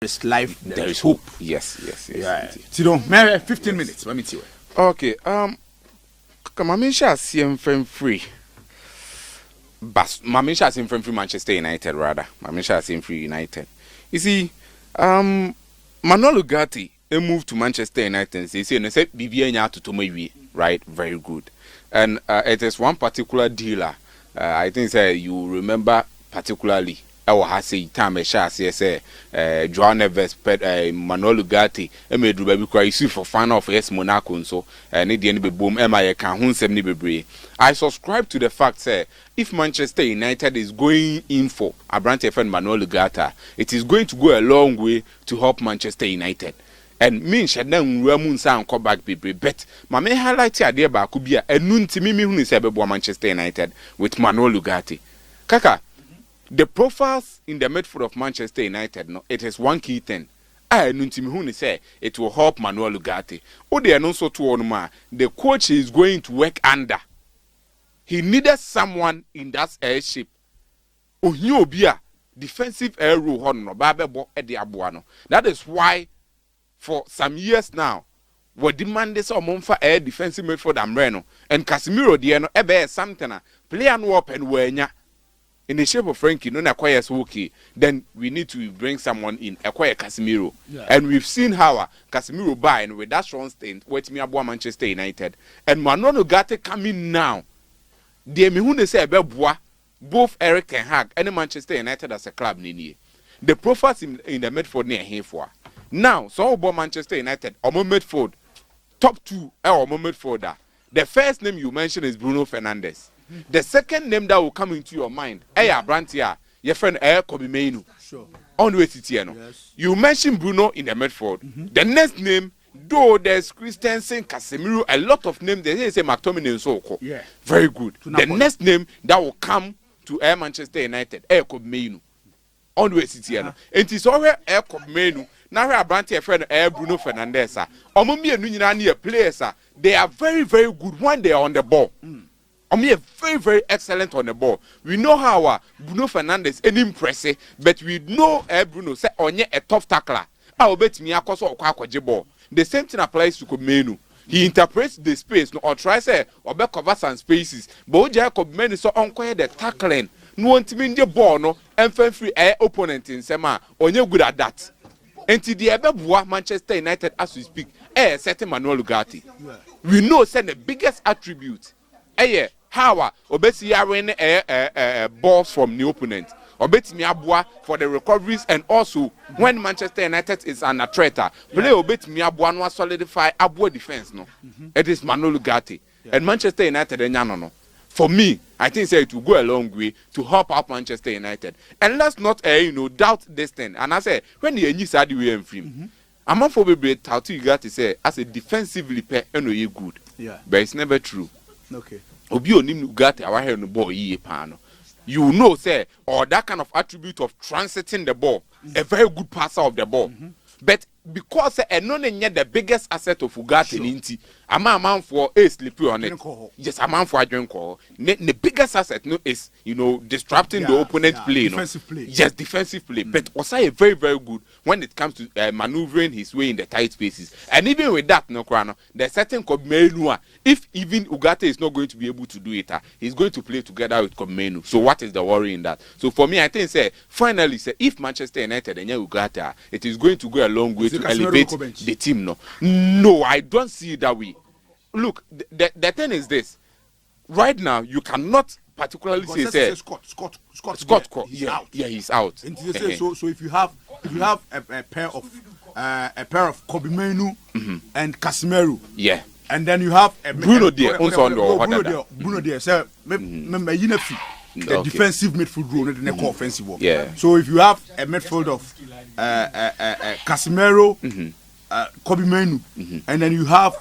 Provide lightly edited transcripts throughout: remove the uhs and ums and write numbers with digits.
is life, there is hope. Yes. Yeah. Tino, maybe 15 minutes. Let me see. Okay. Mamisha CM friend free. But Mamisha CM friend free Manchester United rather. Mamisha CM free United. You see, Manuel Ugarte moved to Manchester United. They say BBN to Tomoiwi, right? Very good. And it is one particular dealer. I think you remember particularly. I say time a shot say Joan Neves Manuel Ugarte made Ruby cry for fan of yes Monaco so need the be boom MI can hun 70 be. I subscribe to the fact say if Manchester United is going in for a branch friend Manuel Ugarte, it is going to go a long way to help Manchester United. And me shedden Ramun sound come back people, but my main highlight idea ba could be a nunti mimi who is able Manchester United with Manuel Ugarte. Kaka. The profiles in the midfield of Manchester United, no, it is one key thing. I know say it will help Manuel Ugarte. Oh, they are not so too on the coach is going to work under. He needed someone in that airship. Oh, you be a defensive air rule honor, Babebo Eddie Abuano. That is why, for some years now, we demanded some for air defensive midfield Amreno and Casemiro. Diano ebe something play and warp and wenya. In the shape of Frankie, no acquires okay, then we need to bring someone in, acquire Casemiro. Yeah. And we've seen how Casemiro buying with that strong stint, wait me about Manchester United. And Manuel Ugarte coming now. The Mihune say about both Eric Ten Hag and Manchester United as a club nini. The profiles in the midfield near here for. Now, so about Manchester United, or midfield, top two, or midfielder. The first name you mentioned is Bruno Fernandes. The second name that will come into your mind, Brantia, your friend Kobe Mainu. Sure. On the way to yes. You mentioned Bruno in the midfield. The next name, though there's Christensen, Casemiro, a lot of names, they say McTominay and so. Yeah. Very good. The next name that will come to Manchester United, Kobe Mainu. On the way to and it is already Kobe Mainu. Now Brantia friend Bruno Fernandes. Omumi and Nunani players, they are very, very good when they are on the ball. We are very, very excellent on the ball. We know how Bruno Fernandes is impressive, but we know Bruno say onye a tough tackler. I bet me akoso okwa ball. The same thing applies to Komenu. He interprets the space or tries or be cover some spaces. But Jacob Komenu so onko the tackling. No want me the ball no and free air opponent in Sema. Onye good at that. Until the Ebeboa Manchester United as we speak, certain Manuel Ugarte. We know send the biggest attribute. How obeti ya win balls from the opponent. Obeti mi abua for the recoveries and also when Manchester United is under threat, play obeti mi abua no solidify abua defense no. It is Manuel Ugarte and Manchester United no. For me, I think it will go a long way to help out Manchester United. And let's not doubt this thing. And I say when the new side we am free. I'm not for be Tauti Ugarte say as a defensively good. Yeah. But it's never true. Okay. Obi onim Ugarte our hair no ball ye pano. You know, say, or that kind of attribute of transiting the ball, a very good passer of the ball. But because a non the biggest asset of Ugarte in Inti, a man for a sleepy on it. Yes, a man for a drink call. The biggest asset no is disrupting the opponent play. Defensive play. Yes, defensive play. But also very, very good when it comes to maneuvering his way in the tight spaces. And even with that, no crano, there's certain Kobmenu. If even Ugarte is not going to be able to do it, he's going to play together with Kobmenu. So what is the worry in that? So for me, I think finally if Manchester United and Ugarte, it is going to go a long way to elevate the team. No, I don't see it that way. Look, the thing is this. Right now, you cannot particularly say Scott. Yeah, he's out. And so if you have a pair of Kobe Mainu and Casemiro, yeah, and then you have Bruno there, Bruno there. So the defensive midfield role, not the offensive one. Yeah. So if you have a midfield of Casemiro, Kobe Mainu, and then you have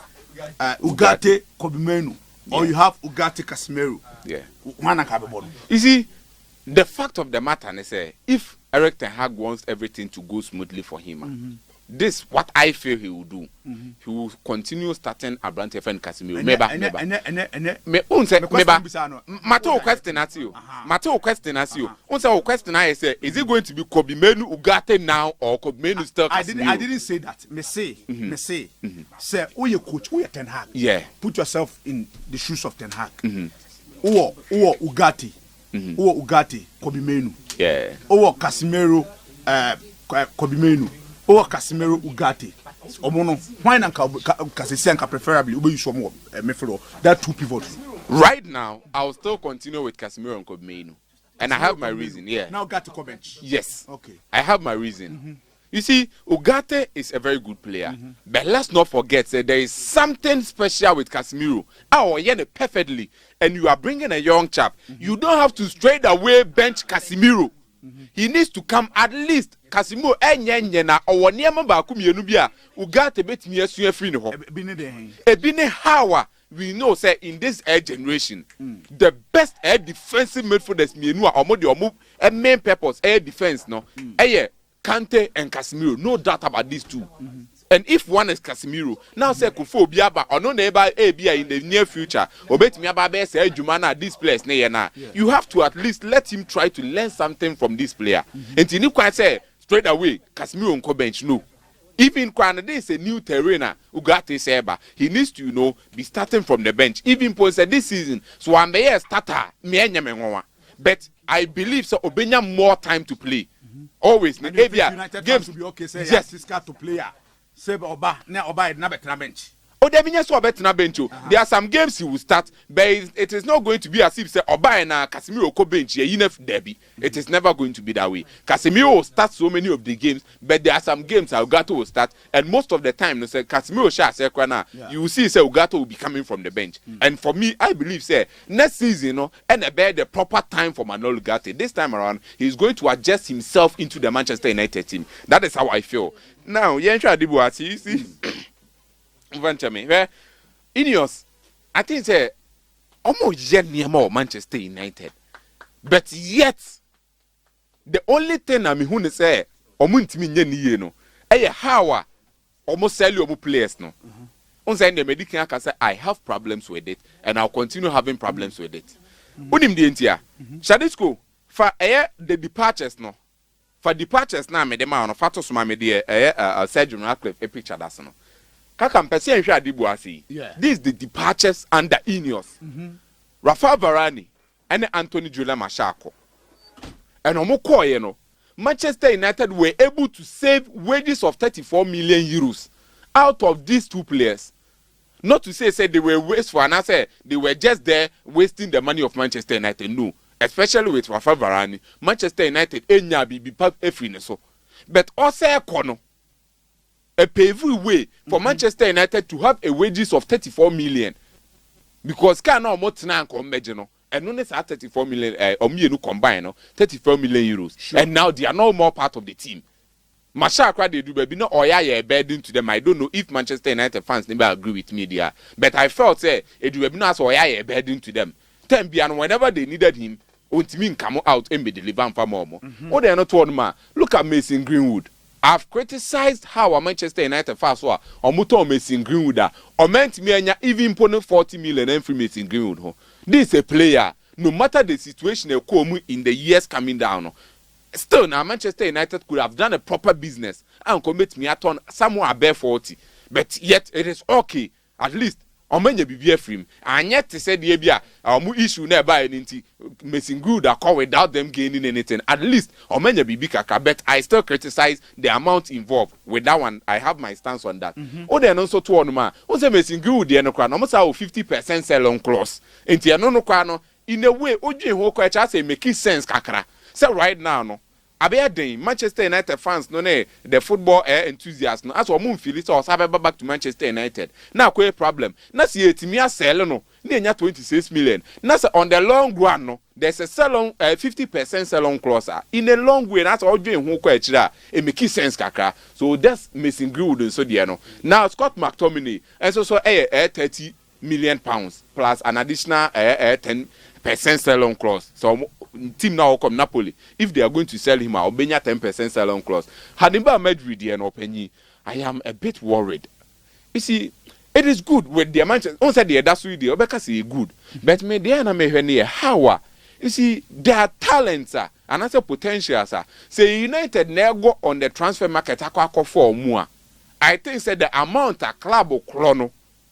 Ugarte, Kobe Mainu, or you have Ugarte, Casemiro. Yeah. You see, the fact of the matter is if Eric Ten Hag wants everything to go smoothly for him, this what I feel he will do. He will continue starting Abrante and Casemiro. Me unse meba. Mato question at you. Mato question at you. Unse question I say, is it going to be Kobe Menu Ugarte now or Kobe Menu still Casemiro? I didn't say that. Me say. Say, oh you coach, oh you Ten Hag. Yeah. Put yourself in the shoes of Ten Hag. Oh Ugarte. Oh Ugarte, Kobe Menu. Yeah. Oh Casemiro, Kobe Menu. Oh Casemiro Ugarte. Omono. Why na Casemiro preferably ube use more midfielder. That two pivots. Right now, I will still continue with Casemiro and Kobe Menu. And I have my reason, yeah. Now Ugarte come bench. Yes. Okay. I have my reason. You see, Ugarte is a very good player. But let's not forget that there is something special with Casemiro. Perfectly. And you are bringing a young chap. You don't have to straight away bench Casemiro. He needs to come at least Casemiro na or niema ba kumienu bia Ugarte betimi asu free no ho. Ebine how we know say in this generation the best air defensive midfielders mienu a omo de omo main purpose air defense no Kante and Casemiro, no doubt about these two. And if one is Casemiro, now say Kufo Biaba or no neighbor ABI in the near future, or bet me about say Jumana this place na you have to at least let him try to learn something from this player. And you quite say straight away, Casemiro on bench no. Even when there is a new terrain, Ugarte Seba, he needs to be starting from the bench. Even Ponce this season, so I'm a starter, but I believe so Obenya more time to play. Always, games will be okay. Say yes, it's got to play. Say Oba na bench. Oh, there means so better na bench. There are some games he will start, but it is not going to be as if say Oba and Casemiro ko bench here. Derby. It is never going to be that way. Casemiro will start so many of the games, but there are some games Ugarte will start, and most of the time, say Casemiro you will see say Ugarte will be coming from the bench. And for me, I believe say next season, and about the proper time for Manuel Ugarte. This time around, he is going to adjust himself into the Manchester United team. That is how I feel. Now, Yensha Adibuasi, you see. Ineos, I think say almost near Manchester United, but yet the only thing I mean who say no, how almost sell your players no. On the medical can say I have problems with it and I'll continue having problems with it. Unim the entia, Shadisco for the departures no. For departures now, me dem on fatos ma me de Sergeant Radcliffe a picture that's no. Kaka mpese enhwe adibuasi. This is the departures under Ineos. Rafa Varane and Anthony Jola Mashako. And omo no, Manchester United were able to save wages of 34 million euros out of these two players. Not to say they were wasteful and I say they were just there wasting the money of Manchester United. No. Especially with Rafa Varane, Manchester United enya bibi pap efri so. But also kono a paved way for Manchester United to have a wages of 34 million. Because can no more than no. And no less 34 million or combine no 34 million euros. Sure. And now they are no more part of the team. Mashakra they do baby no oya burden to them. I don't know if Manchester United fans never agree with me there. But I felt say it will be not oya burden to them. Whenever they needed him, Untimin come out and be delivered for more. Oh, they are not one man. Look at Mason Greenwood. I've criticized how a Manchester United fans were or Muto Mason Greenwood or meant me even putting 40 million and free Mason Greenwood. This is a player, no matter the situation in the years coming down. Still, now Manchester United could have done a proper business and commit me at on somewhere above 40. But yet it is okay, at least. Omenya bibi efrim and yet to say the bia issue nearby anything missing good call without them gaining anything. At least omenya bibi kaka, but I still criticize the amount involved. With that one, I have my stance on that. Oh, then also to one man. Also missing good the no crown almost 50% sell on clause. Into no crown in a way Oji ho kwa say make sense kakra. So right now no Manchester United fans no the football enthusiasts no as we feel it or back to Manchester United now quite problem na see etimi sell no na 26 million na on the long run no there's a sell on 50% sell on clause in a long way that's all doing ho kwa chira e make sense kakra so that's missing good so there no now Scott McTominay and so 30 million pounds plus an additional 10% sell on clause so team now come Napoli if they are going to sell him I'll be 10% sell on clause Hannibal Madrid and Openyi I am a bit worried. You see, it is good with the Manchester. On said the that's really Obeka say good, but me the na me hwene how. You see, there are talents and also potentials. Say United now go on the transfer market akwa for more. I think said the amount a club or chrono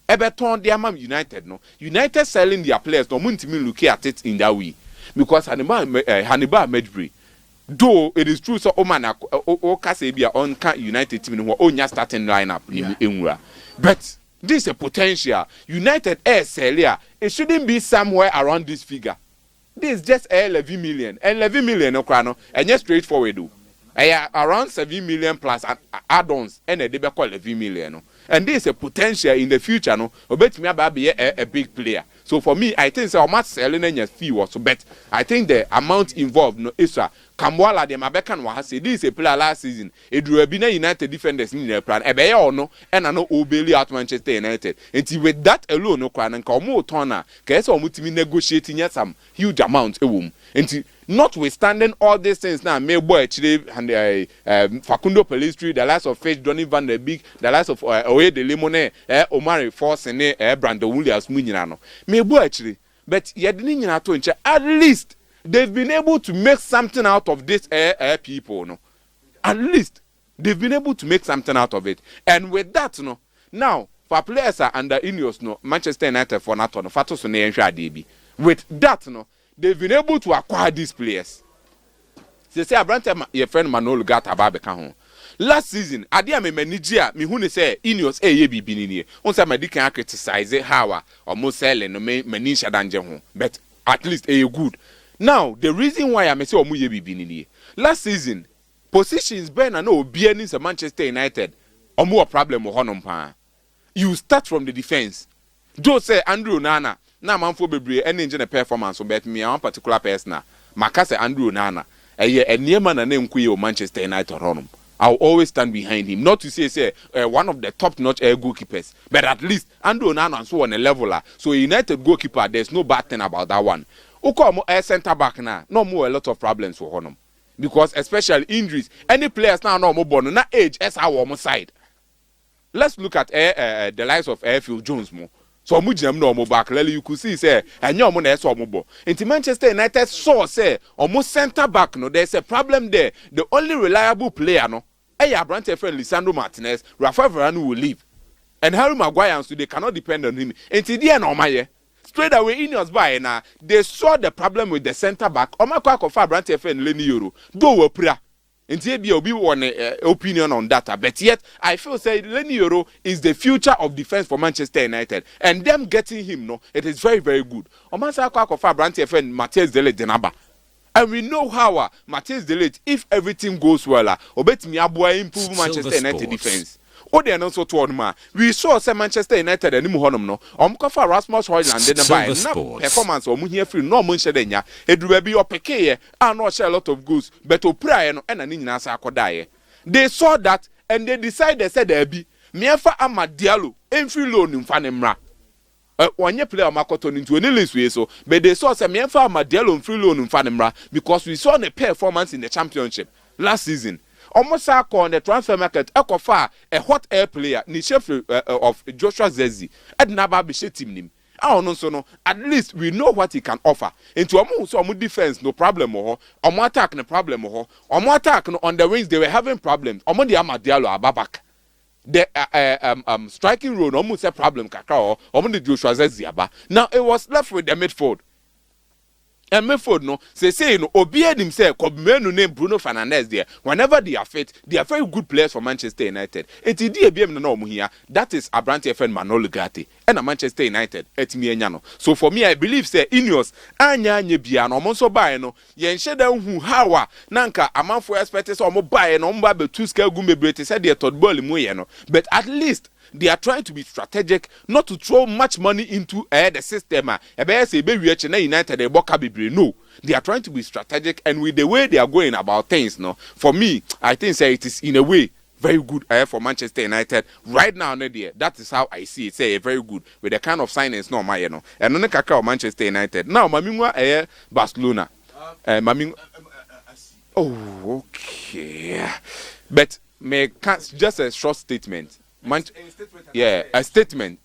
Everton the amount United no. United selling their players no muntimi look at it in that way because Hannibal Medbury. Though it is true so Oman o Kasebia on United team no onya starting lineup in but this is a potential. United air sell it shouldn't be somewhere around this figure. This is just 11 million. 11 million no crano and just straightforward do. Around 7 million plus add-ons and they be called 11 million. No? And this is a potential in the future. No, bet me about be a big player. So for me, I think so much selling any fee was so bet. I think the amount involved no is Kamwala de Mabekan was say this is a player last season. It drew a United defenders in their plan. Ebe or no, and I know Obeli at Manchester United. And with that alone, no crown and Kamo Tona, Kesa Mutimi negotiating yet some huge amount a womb. And notwithstanding all these things now, may boy actually and Facundo Pelistri, the last of Faith Donny van der Beek, the last of Oye de Limone, Omari Force and Brandon Williams Munino. May boy actually, but yet at least they've been able to make something out of this people, no. At least they've been able to make something out of it. And with that, no, now for players are under Ineos, no, Manchester United for NATO, no, Fatos on the with that, no, they've been able to acquire these players. They say Abrante your friend Manolo got Ababeka home. Last season, Adia me manager, me who say Ineos ye be in here. Once I can criticize how almost selling no manisha danger home. But at least good. Now, the reason why I say Omuye be in here. Last season, positions Ben and no being Manchester United or more problem or honor. You start from the defense. Don't say Andrew Nana. Now man for be any engine performance bet me one particular person. Makase Andrew Nana. A near man and name Kuyo Manchester United Ronum. I'll always stand behind him. Not to say one of the top-notch goalkeepers, but at least Andrew Nana and so on a leveler. So United goalkeeper, there's no bad thing about that one. Uko center back now, no more a lot of problems for him because especially injuries. Any players now no more born na age as our side. Let's look at the likes of Phil Jones more. So mujam no more back. You could see say and your money so more. Into Manchester United saw say almost center back no there's a problem there. The only reliable player no Abrante friend Lisandro Martinez, Rafael Varane will leave. And Harry Maguire so they cannot depend on him. Into the end my straight away in your buy now they saw the problem with the center back. Omako Akofa Abrante friend Lenny Euro. Do we pray. Indeed, be one opinion on that. But yet, I feel say Lenny Euro is the future of defense for Manchester United, and them getting him, no, it is very, very good. Omansa Akofa Abrante friend Matthias De Ligt Denaba, and we know how Matthias De Ligt, if everything goes well, obet me abua improve Manchester United defense. Oh, they are not so toward ma. We saw say Manchester United and Muhonom no. Omkofa Rasmus Højlund then buy no performance or here free no munche denya. It be your peke and not share a lot of goods, but to pray no and an nasa akodaye. They saw that and they decided said there be Miafa Amadialo free loan in Fanemra. One year player Makoton into any list way so, but they saw some Miafa Amadialo free loan in Fanemra because we saw the performance in the championship last season. Almost on the transfer market, Ekofa, a hot air player, ni chef of Joshua Zezi, and Naba Bishet team. I don't know, at least we know what he can offer. Into a defense, no problem, or attack, no problem, or attack on the wings, they were having problems. Omo the Amadialo Ababak. The striking role almost a problem, Kakao, or the Joshua Zezi Aba. Now it was left with the midfield. And Medford no say no Obied himself Kobmenu name Bruno Fernandes there. Whenever they are fit, they are very good players for Manchester United. Eti di ebiem no here. That is Abrante friend Manolo Gatti and Manchester United. Etimi enyano. So for me, I believe say Ineos anya bia no monso buy no. Yen sheda hu hawa nanka amanfo expect say omo buy no mba be two scale gumebrete said the third ball mu ye no. But at least they are trying to be strategic, not to throw much money into the system. No, they are trying to be strategic, and with the way they are going about things, no, for me, I think say it is in a way very good for Manchester United right now. That is how I see it. Say very good with the kind of signings, no, my and then Kaka Manchester United. Now, Mamingwa Barcelona, Maming. Oh, okay, but just a short statement. Yeah, a statement.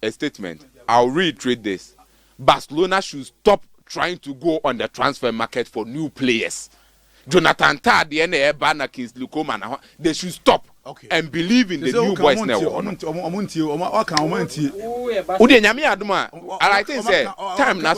I'll reiterate this. Barcelona should stop trying to go on the transfer market for new players. Jonathan Tah, the NA Banner Kings, Lukoman, they should stop and believe in the new boys now. I think say time now.